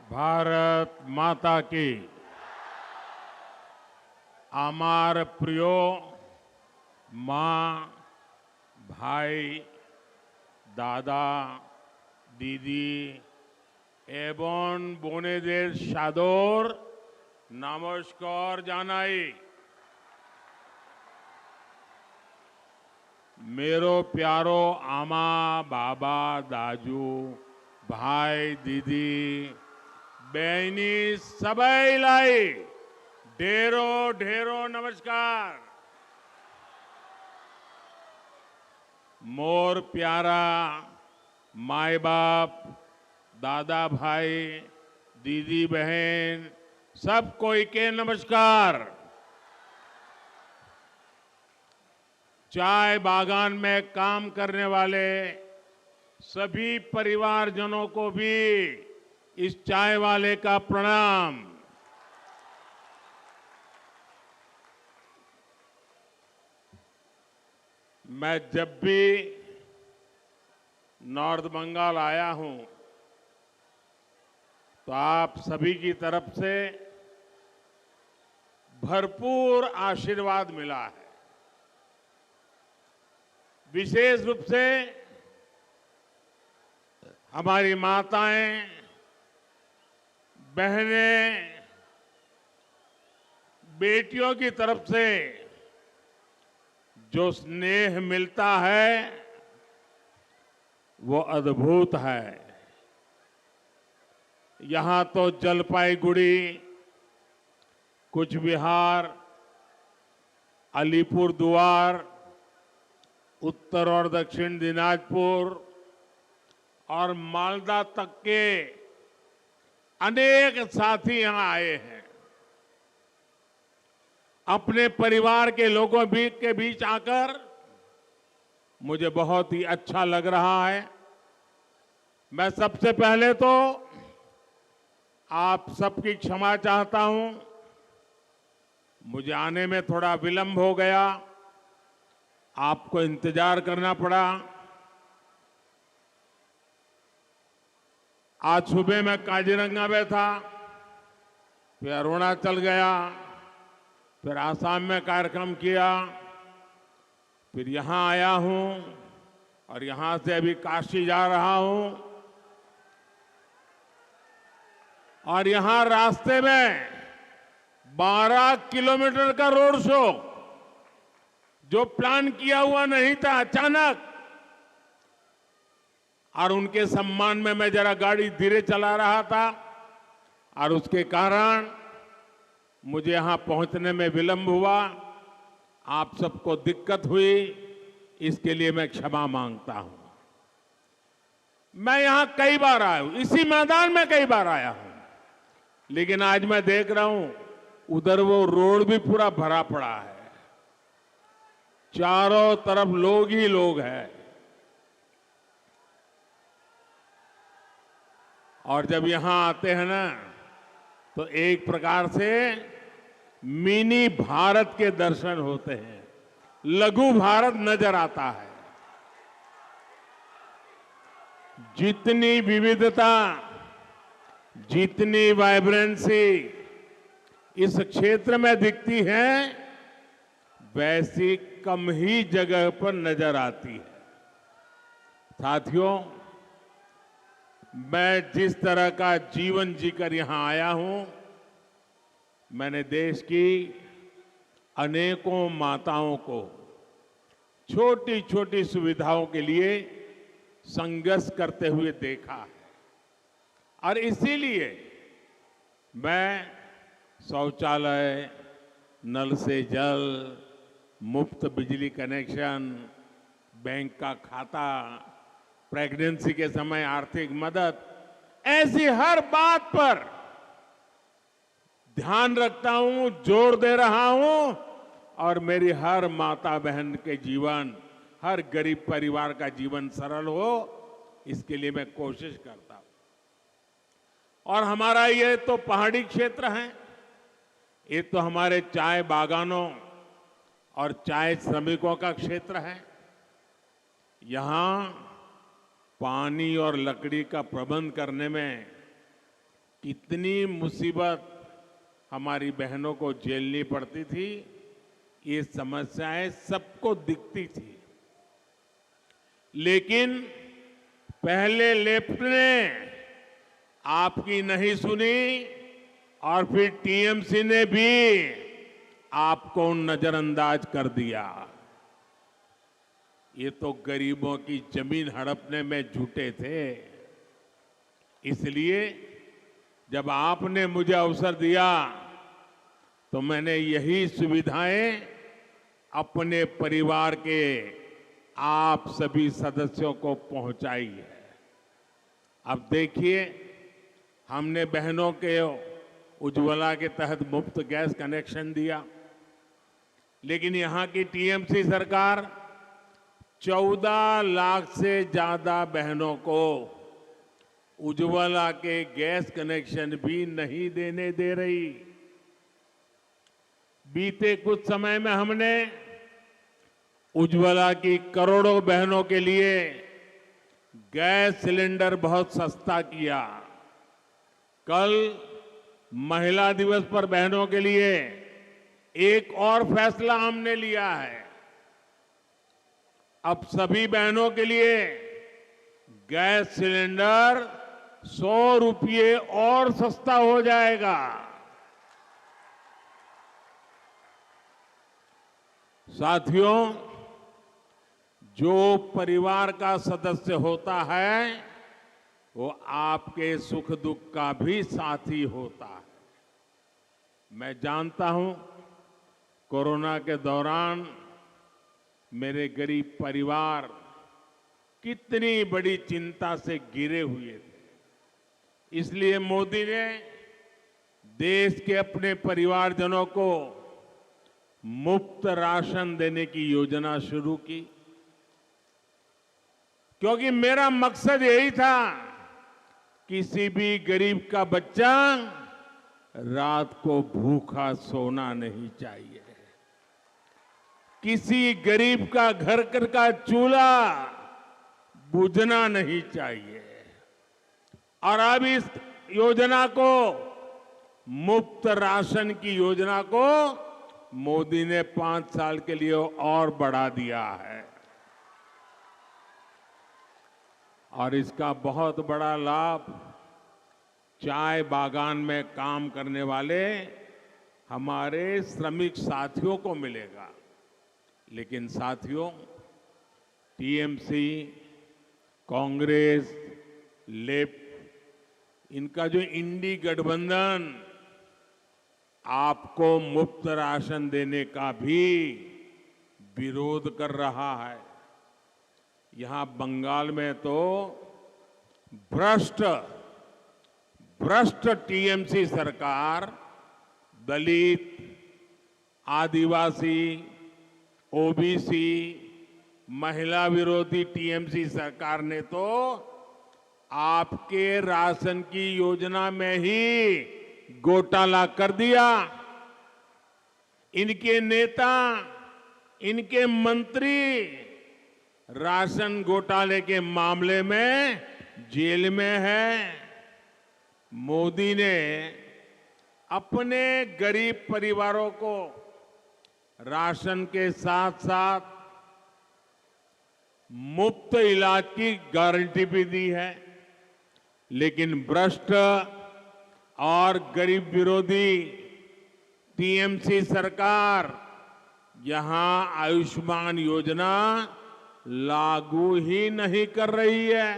भारत माता की। আমার প্রিয় মা, ভাই, দাদা, দিদি এবং বোনেদের সাদর নমস্কার জানাই। मेरो प्यारो आमा, बाबा, दाजू, भाई, दीदी, बहनी सबैलाई ढेरों ढेरों नमस्कार। मोर प्यारा माई बाप, दादा भाई, दीदी बहन सब कोई के नमस्कार। चाय बागान में काम करने वाले सभी परिवारजनों को भी इस चाय वाले का प्रणाम। मैं जब भी नॉर्थ बंगाल आया हूं तो आप सभी की तरफ से भरपूर आशीर्वाद मिला है। विशेष रूप से हमारी माताएं, बहनें, बेटियों की तरफ से जो स्नेह मिलता है वो अद्भुत है। यहां तो जलपाईगुड़ी, कुछ बिहार, अलीपुरद्वार, उत्तर और दक्षिण दिनाजपुर और मालदा तक के अनेक साथी यहां आए हैं। अपने परिवार के लोगों के बीच आकर मुझे बहुत ही अच्छा लग रहा है। मैं सबसे पहले तो आप सबकी क्षमा चाहता हूं, मुझे आने में थोड़ा विलंब हो गया, आपको इंतजार करना पड़ा। आज सुबह मैं काजीरंगा में था, फिर अरुणाचल गया, फिर आसाम में कार्यक्रम किया, फिर यहां आया हूं और यहां से अभी काशी जा रहा हूं। और यहां रास्ते में 12 किलोमीटर का रोड शो जो प्लान किया हुआ नहीं था, अचानक, और उनके सम्मान में मैं जरा गाड़ी धीरे चला रहा था और उसके कारण मुझे यहां पहुंचने में विलंब हुआ। आप सबको दिक्कत हुई, इसके लिए मैं क्षमा मांगता हूं। मैं यहां कई बार आया हूं, इसी मैदान में कई बार आया हूं, लेकिन आज मैं देख रहा हूं उधर वो रोड भी पूरा भरा पड़ा है, चारों तरफ लोग ही लोग हैं। और जब यहां आते हैं ना तो एक प्रकार से मिनी भारत के दर्शन होते हैं, लघु भारत नजर आता है। जितनी विविधता, जितनी वाइब्रेंसी इस क्षेत्र में दिखती है, वैसी कम ही जगह पर नजर आती है। साथियों, मैं जिस तरह का जीवन जीकर यहां आया हूं, मैंने देश की अनेकों माताओं को छोटी छोटी सुविधाओं के लिए संघर्ष करते हुए देखा है। और इसीलिए मैं शौचालय, नल से जल, मुफ्त बिजली कनेक्शन, बैंक का खाता, प्रेगनेंसी के समय आर्थिक मदद, ऐसी हर बात पर ध्यान रखता हूं, जोर दे रहा हूं, और मेरी हर माता बहन के जीवन, हर गरीब परिवार का जीवन सरल हो, इसके लिए मैं कोशिश करता हूं। और हमारा ये तो पहाड़ी क्षेत्र है, ये तो हमारे चाय बागानों और चाय श्रमिकों का क्षेत्र है। यहां पानी और लकड़ी का प्रबंध करने में कितनी मुसीबत हमारी बहनों को झेलनी पड़ती थी, ये समस्याएं सबको दिखती थी। लेकिन पहले लेफ्ट ने आपकी नहीं सुनी और फिर टीएमसी ने भी आपको नजरअंदाज कर दिया। ये तो गरीबों की जमीन हड़पने में जुटे थे। इसलिए जब आपने मुझे अवसर दिया तो मैंने यही सुविधाएं अपने परिवार के आप सभी सदस्यों को पहुंचाई है। अब देखिए, हमने बहनों के उज्ज्वला के तहत मुफ्त गैस कनेक्शन दिया, लेकिन यहां की टीएमसी सरकार 14 लाख से ज्यादा बहनों को उज्ज्वला के गैस कनेक्शन भी नहीं देने दे रही। बीते कुछ समय में हमने उज्ज्वला की करोड़ों बहनों के लिए गैस सिलेंडर बहुत सस्ता किया। कल महिला दिवस पर बहनों के लिए एक और फैसला हमने लिया है। अब सभी बहनों के लिए गैस सिलेंडर 100 रुपये और सस्ता हो जाएगा। साथियों, जो परिवार का सदस्य होता है वो आपके सुख दुख का भी साथी होता है। मैं जानता हूं, कोरोना के दौरान मेरे गरीब परिवार कितनी बड़ी चिंता से घिरे हुए थे। इसलिए मोदी ने देश के अपने परिवारजनों को मुफ्त राशन देने की योजना शुरू की, क्योंकि मेरा मकसद यही था, किसी भी गरीब का बच्चा रात को भूखा सोना नहीं चाहिए। किसी गरीब का घर का चूल्हा बुझना नहीं चाहिए। और अब इस योजना को, मुफ्त राशन की योजना को मोदी ने 5 साल के लिए और बढ़ा दिया है। और इसका बहुत बड़ा लाभ चाय बागान में काम करने वाले हमारे श्रमिक साथियों को मिलेगा। लेकिन साथियों, टीएमसी, कांग्रेस, लेफ्ट, इनका जो इंडी गठबंधन आपको मुफ्त राशन देने का भी विरोध कर रहा है। यहां बंगाल में तो भ्रष्ट टीएमसी सरकार दलित, आदिवासी, ओबीसी, महिला विरोधी टीएमसी सरकार ने तो आपके राशन की योजना में ही घोटाला कर दिया। इनके नेता, इनके मंत्री राशन घोटाले के मामले में जेल में है। मोदी ने अपने गरीब परिवारों को राशन के साथ साथ मुफ्त इलाज की गारंटी भी दी है। लेकिन भ्रष्ट और गरीब विरोधी टीएमसी सरकार यहां आयुष्मान योजना लागू ही नहीं कर रही है।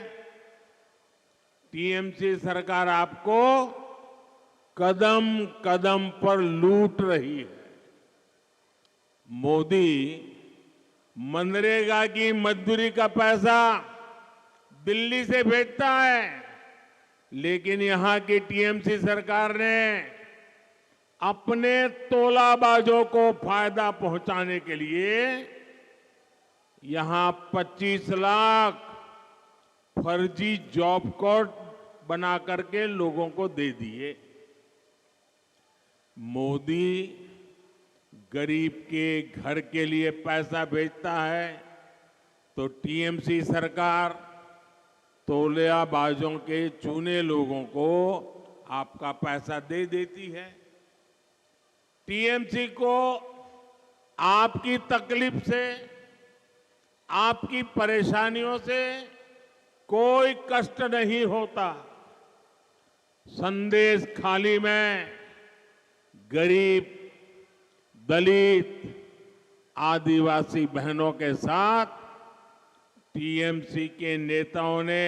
टीएमसी सरकार आपको कदम कदम पर लूट रही है। मोदी मनरेगा की मजदूरी का पैसा दिल्ली से भेजता है, लेकिन यहां की टीएमसी सरकार ने अपने तोलाबाजों को फायदा पहुंचाने के लिए यहां 25 लाख फर्जी जॉब कार्ड बना करके लोगों को दे दिए। मोदी गरीब के घर के लिए पैसा भेजता है तो टीएमसी सरकार तोलियाबाजों के चुने लोगों को आपका पैसा दे देती है। टीएमसी को आपकी तकलीफ से, आपकी परेशानियों से कोई कष्ट नहीं होता। संदेश खाली में गरीब, दलित, आदिवासी बहनों के साथ टीएमसी के नेताओं ने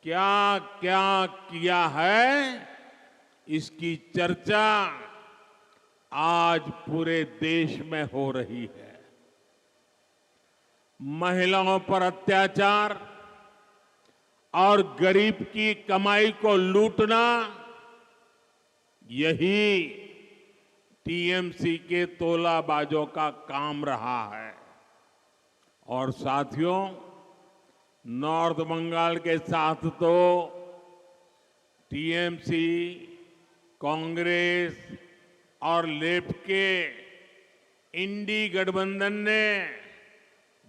क्या क्या किया है, इसकी चर्चा आज पूरे देश में हो रही है। महिलाओं पर अत्याचार और गरीब की कमाई को लूटना, यही टीएमसी के तोलाबाजों का काम रहा है। और साथियों, नॉर्थ बंगाल के साथ तो टीएमसी, कांग्रेस और लेफ्ट के इंडी गठबंधन ने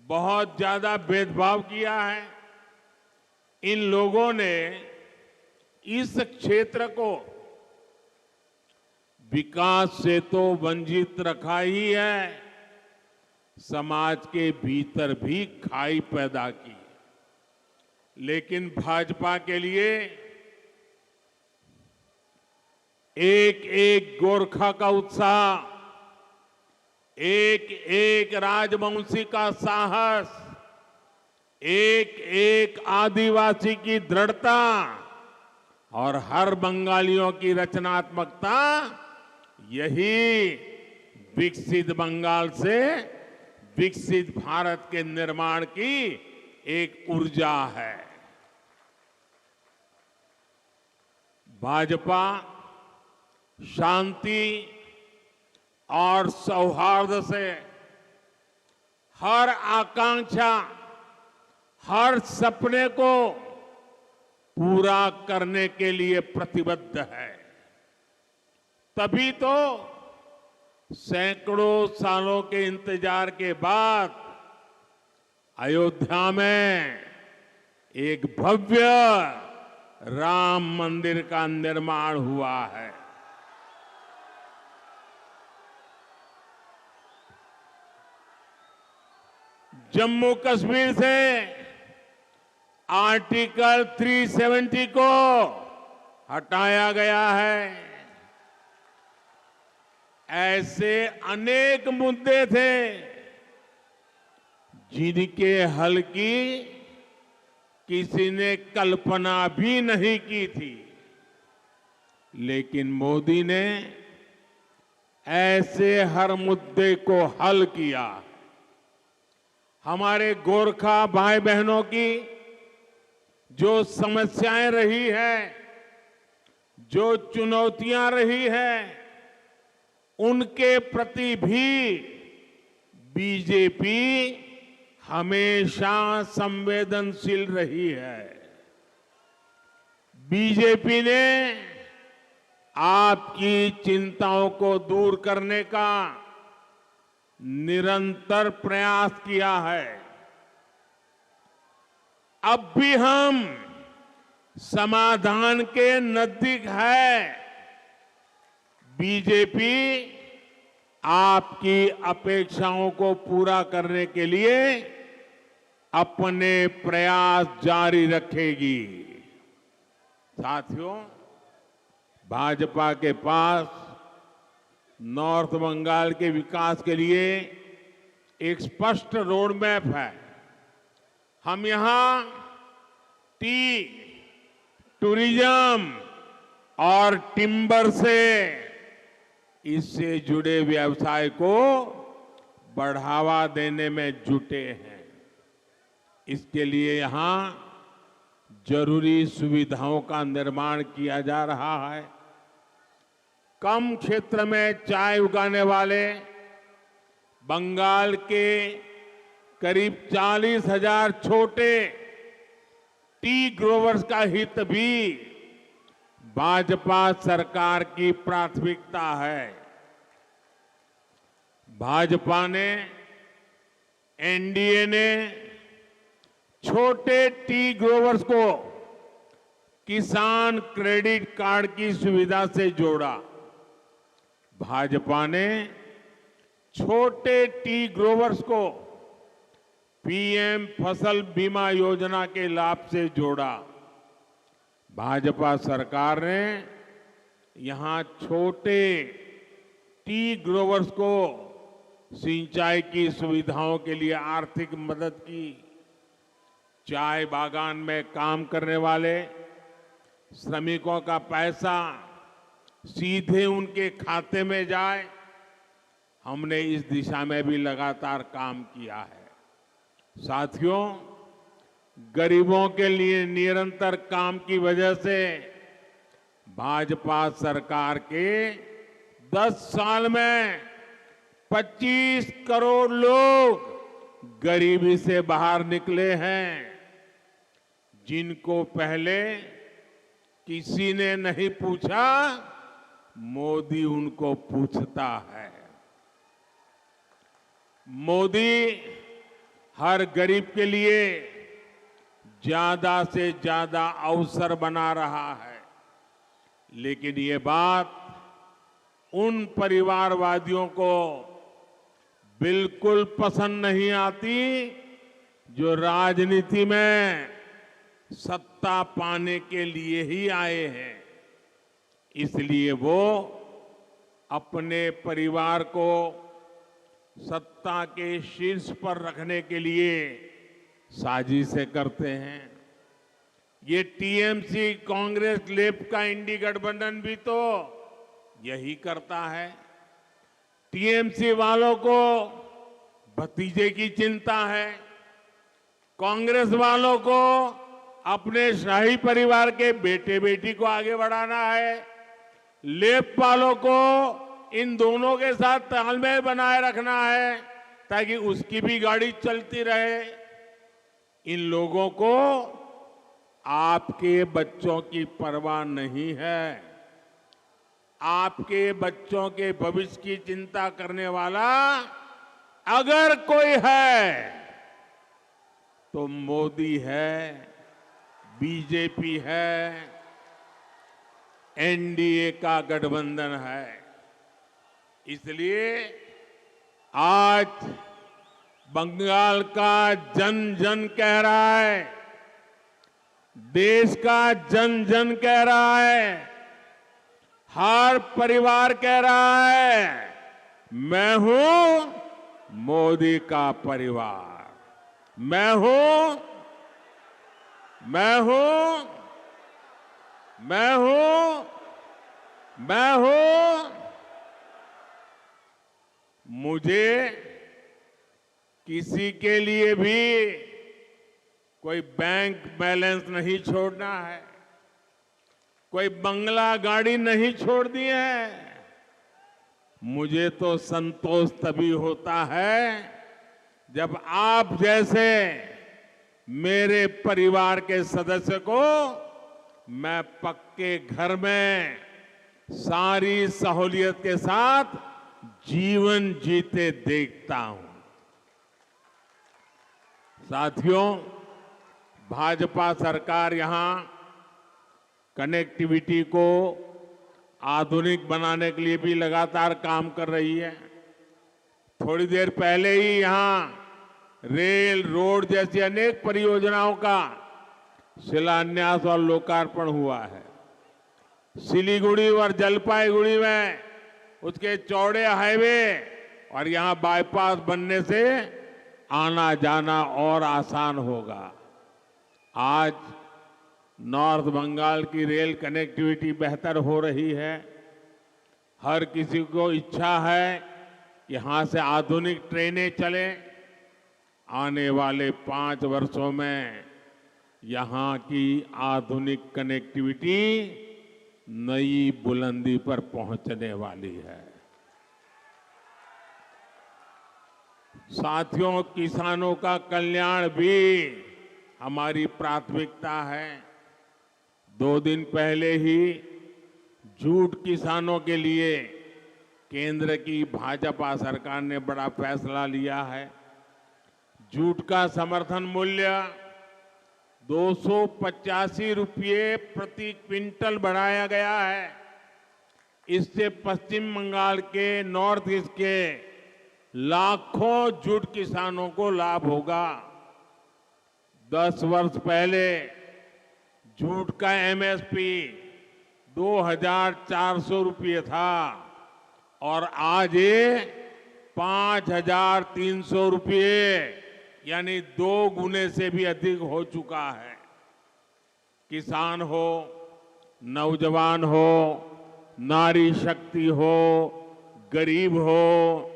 बहुत ज्यादा भेदभाव किया है। इन लोगों ने इस क्षेत्र को विकास से तो वंचित रखा ही है, समाज के भीतर भी खाई पैदा की। लेकिन भाजपा के लिए एक एक गोरखा का उत्साह, एक एक राजवंशी का साहस, एक एक आदिवासी की दृढ़ता और हर बंगालियों की रचनात्मकता, यही विकसित बंगाल से विकसित भारत के निर्माण की एक ऊर्जा है। भाजपा शांति और सौहार्द से हर आकांक्षा, हर सपने को पूरा करने के लिए प्रतिबद्ध है। तभी तो सैकड़ों सालों के इंतजार के बाद अयोध्या में एक भव्य राम मंदिर का निर्माण हुआ है। जम्मू कश्मीर से आर्टिकल 370 को हटाया गया है। ऐसे अनेक मुद्दे थे जिनके हल की किसी ने कल्पना भी नहीं की थी, लेकिन मोदी ने ऐसे हर मुद्दे को हल किया। हमारे गोरखा भाई बहनों की जो समस्याएं रही है, जो चुनौतियां रही है, उनके प्रति भी बीजेपी हमेशा संवेदनशील रही है। बीजेपी ने आपकी चिंताओं को दूर करने का निरंतर प्रयास किया है। अब भी हम समाधान के नजदीक है। बीजेपी आपकी अपेक्षाओं को पूरा करने के लिए अपने प्रयास जारी रखेगी। साथियों, भाजपा के पास नॉर्थ बंगाल के विकास के लिए एक स्पष्ट रोड मैप है। हम यहां टी, टूरिज्म और टिम्बर से इससे जुड़े व्यवसाय को बढ़ावा देने में जुटे हैं। इसके लिए यहां जरूरी सुविधाओं का निर्माण किया जा रहा है। कम क्षेत्र में चाय उगाने वाले बंगाल के करीब 40,000 छोटे टी ग्रोवर्स का हित भी भाजपा सरकार की प्राथमिकता है। भाजपा ने, एनडीए ने छोटे टी ग्रोवर्स को किसान क्रेडिट कार्ड की सुविधा से जोड़ा। भाजपा ने छोटे टी ग्रोवर्स को पीएम फसल बीमा योजना के लाभ से जोड़ा। भाजपा सरकार ने यहां छोटे टी ग्रोवर्स को सिंचाई की सुविधाओं के लिए आर्थिक मदद की। चाय बागान में काम करने वाले श्रमिकों का पैसा सीधे उनके खाते में जाए, हमने इस दिशा में भी लगातार काम किया है। साथियों, गरीबों के लिए निरंतर काम की वजह से भाजपा सरकार के 10 साल में 25 करोड़ लोग गरीबी से बाहर निकले हैं, जिनको पहले किसी ने नहीं पूछा, मोदी उनको पूछता है। मोदी हर गरीब के लिए ज्यादा से ज्यादा अवसर बना रहा है, लेकिन ये बात उन परिवारवादियों को बिल्कुल पसंद नहीं आती जो राजनीति में सत्ता पाने के लिए ही आए हैं। इसलिए वो अपने परिवार को सत्ता के शीर्ष पर रखने के लिए साजिशें करते हैं। ये टीएमसी कांग्रेस लेफ्ट का इंडी गठबंधन भी तो यही करता है। टीएमसी वालों को भतीजे की चिंता है, कांग्रेस वालों को अपने शाही परिवार के बेटे बेटी को आगे बढ़ाना है, लेफ्ट वालों को इन दोनों के साथ तालमेल बनाए रखना है ताकि उसकी भी गाड़ी चलती रहे। इन लोगों को आपके बच्चों की परवाह नहीं है। आपके बच्चों के भविष्य की चिंता करने वाला अगर कोई है तो मोदी है, बीजेपी है, एनडीए का गठबंधन है। इसलिए आज बंगाल का जन जन कह रहा है, देश का जन जन कह रहा है, हर परिवार कह रहा है, मैं हूं मोदी का परिवार, मैं हूं, मैं हूं, मैं हूं, मैं हूं। मुझे किसी के लिए भी कोई बैंक बैलेंस नहीं छोड़ना है, कोई बंगला गाड़ी नहीं छोड़नी है। मुझे तो संतोष तभी होता है जब आप जैसे मेरे परिवार के सदस्य को मैं पक्के घर में सारी सहूलियत के साथ जीवन जीते देखता हूं। साथियों, भाजपा सरकार यहां कनेक्टिविटी को आधुनिक बनाने के लिए भी लगातार काम कर रही है। थोड़ी देर पहले ही यहां रेल, रोड जैसी अनेक परियोजनाओं का शिलान्यास और लोकार्पण हुआ है। सिलीगुड़ी और जलपाईगुड़ी में उसके चौड़े हाईवे और यहां बाईपास बनने से आना जाना और आसान होगा। आज नॉर्थ बंगाल की रेल कनेक्टिविटी बेहतर हो रही है। हर किसी को इच्छा है यहां से आधुनिक ट्रेनें चलें। आने वाले 5 वर्षों में यहां की आधुनिक कनेक्टिविटी नई बुलंदी पर पहुंचने वाली है। साथियों, किसानों का कल्याण भी हमारी प्राथमिकता है। 2 दिन पहले ही जूट किसानों के लिए केंद्र की भाजपा सरकार ने बड़ा फैसला लिया है। जूट का समर्थन मूल्य ₹285 प्रति क्विंटल बढ़ाया गया है। इससे पश्चिम बंगाल के नॉर्थ ईस्ट के लाखों जूट किसानों को लाभ होगा। 10 वर्ष पहले जूट का एमएसपी ₹2,400 था और आज ये ₹5,300 यानी 2 गुने से भी अधिक हो चुका है। किसान हो, नौजवान हो, नारी शक्ति हो, गरीब हो,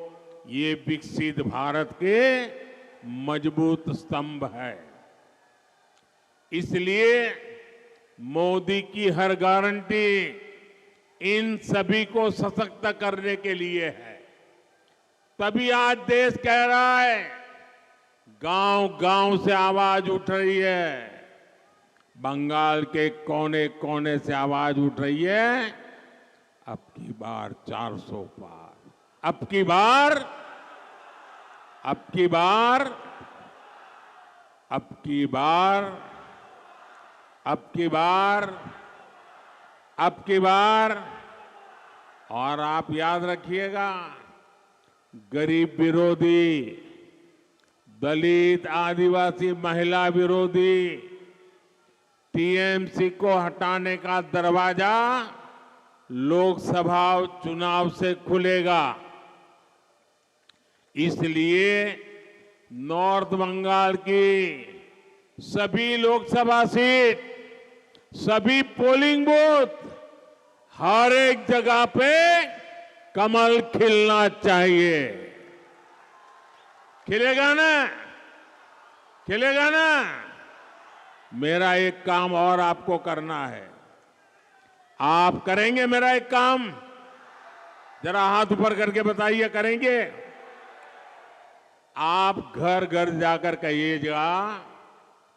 ये विकसित भारत के मजबूत स्तंभ है। इसलिए मोदी की हर गारंटी इन सभी को सशक्त करने के लिए है। तभी आज देश कह रहा है, गांव-गांव से आवाज उठ रही है, बंगाल के कोने कोने से आवाज उठ रही है, अब की बार 400 पार, अब की बार और आप याद रखिएगा, गरीब विरोधी, दलित, आदिवासी, महिला विरोधी टीएमसी को हटाने का दरवाजा लोकसभा चुनाव से खुलेगा। इसलिए नॉर्थ बंगाल की सभी लोकसभा सीट, सभी पोलिंग बूथ, हर एक जगह पे कमल खिलना चाहिए। खिलेगा ना? खिलेगा ना? मेरा एक काम और आपको करना है। आप करेंगे मेरा एक काम? जरा हाथ ऊपर करके बताइए, करेंगे? आप घर घर जाकर कहिएगा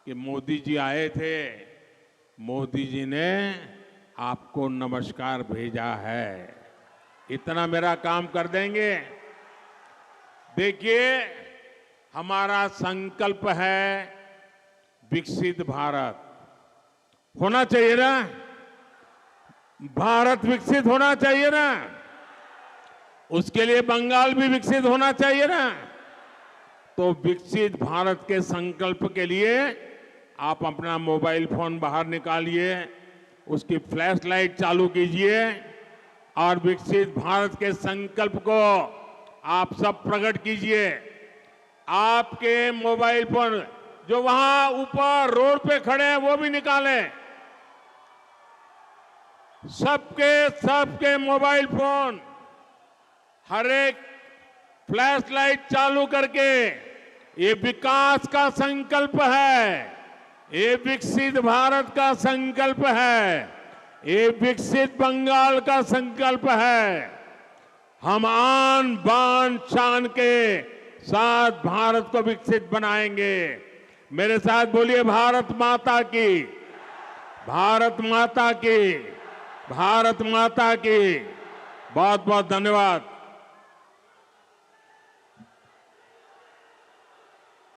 कि मोदी जी आए थे, मोदी जी ने आपको नमस्कार भेजा है। इतना मेरा काम कर देंगे। देखिए, हमारा संकल्प है विकसित भारत। होना चाहिए ना? भारत विकसित होना चाहिए ना? उसके लिए बंगाल भी विकसित होना चाहिए ना? तो विकसित भारत के संकल्प के लिए आप अपना मोबाइल फोन बाहर निकालिए, उसकी फ्लैश लाइट चालू कीजिए और विकसित भारत के संकल्प को आप सब प्रकट कीजिए। आपके मोबाइल फोन जो वहां ऊपर रोड पे खड़े हैं वो भी निकालें। सबके मोबाइल फोन हर एक फ्लैश लाइट चालू करके, ये विकास का संकल्प है, ये विकसित भारत का संकल्प है, ये विकसित बंगाल का संकल्प है। हम आन बान शान के साथ भारत को विकसित बनाएंगे। मेरे साथ बोलिए, भारत माता की, भारत माता की, भारत माता की। बहुत बहुत धन्यवाद।